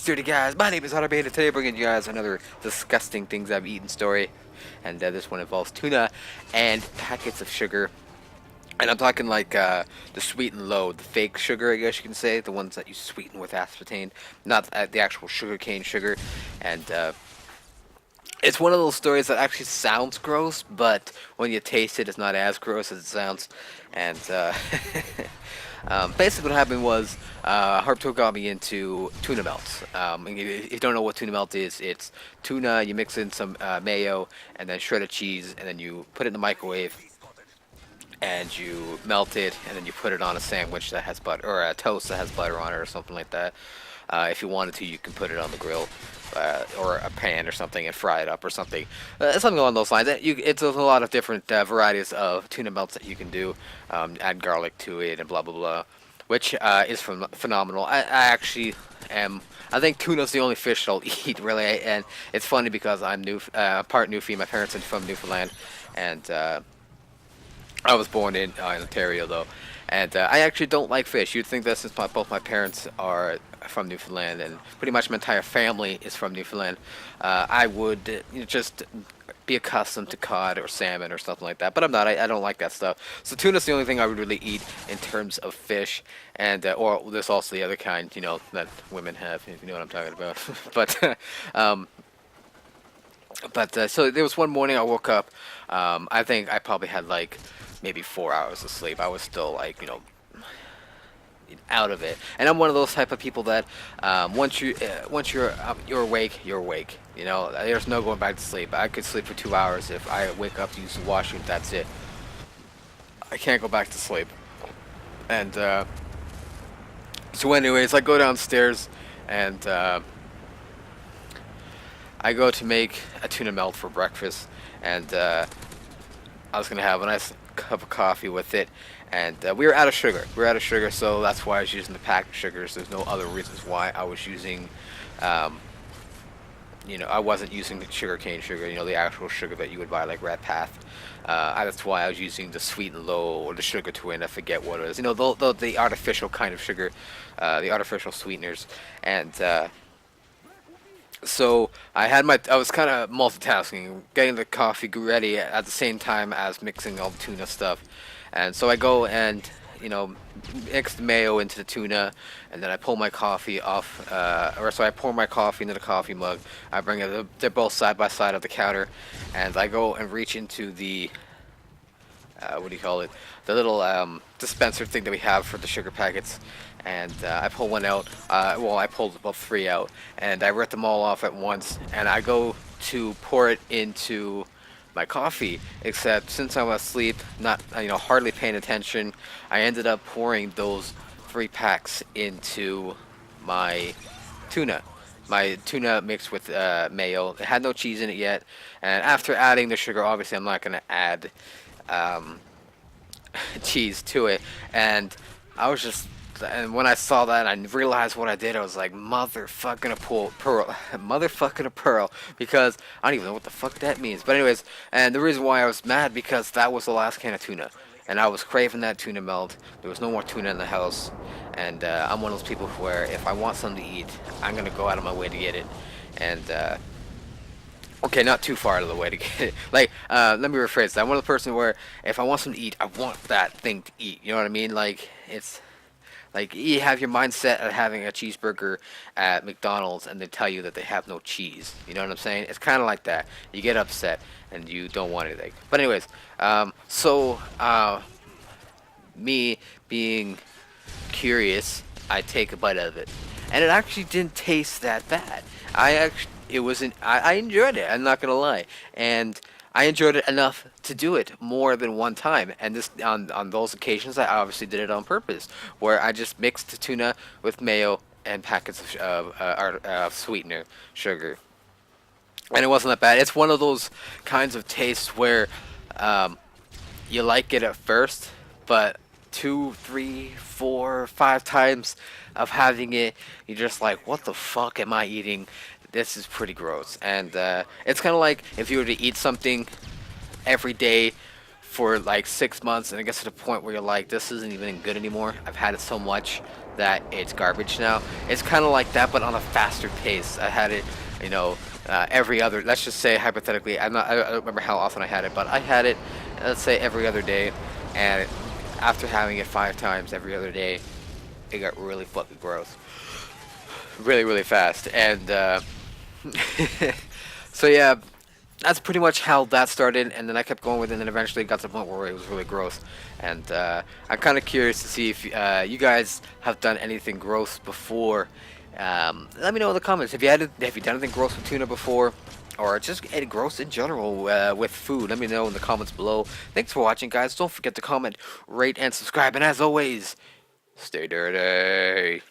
dirty guys? My name is Hunter Beta. Today, bringing you guys another disgusting things I've eaten story, and this one involves tuna and packets of sugar. And I'm talking like the sweet and low, the fake sugar, I guess you can say, the ones that you sweeten with aspartame, not the actual sugarcane sugar. And it's one of those stories that actually sounds gross, but when you taste it, it's not as gross as it sounds. And basically, what happened was Harpto got me into tuna melts. And if you don't know what tuna melt is, it's tuna. You mix in some mayo and then shredded cheese, and then you put it in the microwave. And you melt it, and then you put it on a sandwich that has butter, or a toast that has butter on it, or something like that. If you wanted to, you can put it on the grill, or a pan or something, and fry it up or something. Something along those lines. It's a lot of different varieties of tuna melts that you can do. Add garlic to it, and blah blah blah, which is phenomenal. I actually am. I think tuna's the only fish I'll eat, really, and it's funny because I'm part Newfie. My parents are from Newfoundland, and I was born in Ontario, though, and I actually don't like fish. You'd think that since both my parents are from Newfoundland and pretty much my entire family is from Newfoundland, I would just be accustomed to cod or salmon or something like that. But I'm not. I don't like that stuff. So tuna's the only thing I would really eat in terms of fish, and or there's also the other kind, that women have, if you know what I'm talking about. but. So there was one morning I woke up. I think I probably had like maybe 4 hours of sleep. I was still like out of it, and I'm one of those type of people that once you're awake, you're awake. There's no going back to sleep. I could sleep for 2 hours. If I wake up to use the washroom, that's it. I can't go back to sleep. And so anyways, I go downstairs and I go to make a tuna melt for breakfast, and I was gonna have a nice cup of coffee with it, and we were out of sugar. We were out of sugar, so that's why I was using the packed sugars. There's no other reasons why I was using, I wasn't using the sugarcane sugar, the actual sugar that you would buy like Rat Path. That's why I was using the sweet and low or the sugar twin. I forget what it is. The artificial kind of sugar, the artificial sweeteners, and. So I was kind of multitasking, getting the coffee ready at the same time as mixing all the tuna stuff. And so I go and, mix the mayo into the tuna, and then I pull my coffee off, I pour my coffee into the coffee mug. I bring it, they're both side by side of the counter, and I go and reach into the, what do you call it? The little dispenser thing that we have for the sugar packets, and I pull one out. I pulled about three out, and I rip them all off at once, and I go to pour it into my coffee. Except since I'm asleep, not hardly paying attention, I ended up pouring those 3 packs into my tuna. My tuna mixed with mayo. It had no cheese in it yet, and after adding the sugar, obviously I'm not gonna add cheese to it, and I was just and when I saw that and I realized what I did, I was like, motherfucking a pearl, motherfucking a pearl, because I don't even know what the fuck that means. But anyways, and the reason why I was mad, because that was the last can of tuna, and I was craving that tuna melt. There was no more tuna in the house, and I'm one of those people where if I want something to eat, I'm gonna go out of my way to get it, and okay, not too far out of the way to get it. Like, let me rephrase that. I'm one of the person where if I want something to eat, I want that thing to eat. You know what I mean? Like, it's like you have your mindset of having a cheeseburger at McDonald's, and they tell you that they have no cheese. You know what I'm saying? It's kind of like that. You get upset and you don't want anything. But anyways, me being curious, I take a bite of it, and it actually didn't taste that bad. I enjoyed it. I'm not gonna lie, and I enjoyed it enough to do it more than one time. And this on those occasions, I obviously did it on purpose, where I just mixed the tuna with mayo and packets of sweetener, sugar, and it wasn't that bad. It's one of those kinds of tastes where you like it at first, but 2, 3, 4, 5 times of having it, you're just like, what the fuck am I eating? This is pretty gross. And it's kind of like if you were to eat something every day for like 6 months, and it gets to the point where you're like, this isn't even good anymore. I've had it so much that it's garbage now. It's kind of like that, but on a faster pace. I had it, you know, every other. Let's just say hypothetically, I don't remember how often I had it, but I had it, let's say every other day, and after having it 5 times every other day, it got really fucking gross, really really fast, and so yeah, that's pretty much how that started, and then I kept going with it, and then eventually it got to the point where it was really gross. And I'm kind of curious to see if you guys have done anything gross before. Let me know in the comments. Have you done anything gross with tuna before, or just any gross in general with food? Let me know in the comments below. Thanks for watching, guys. Don't forget to comment, rate, and subscribe. And as always, stay dirty.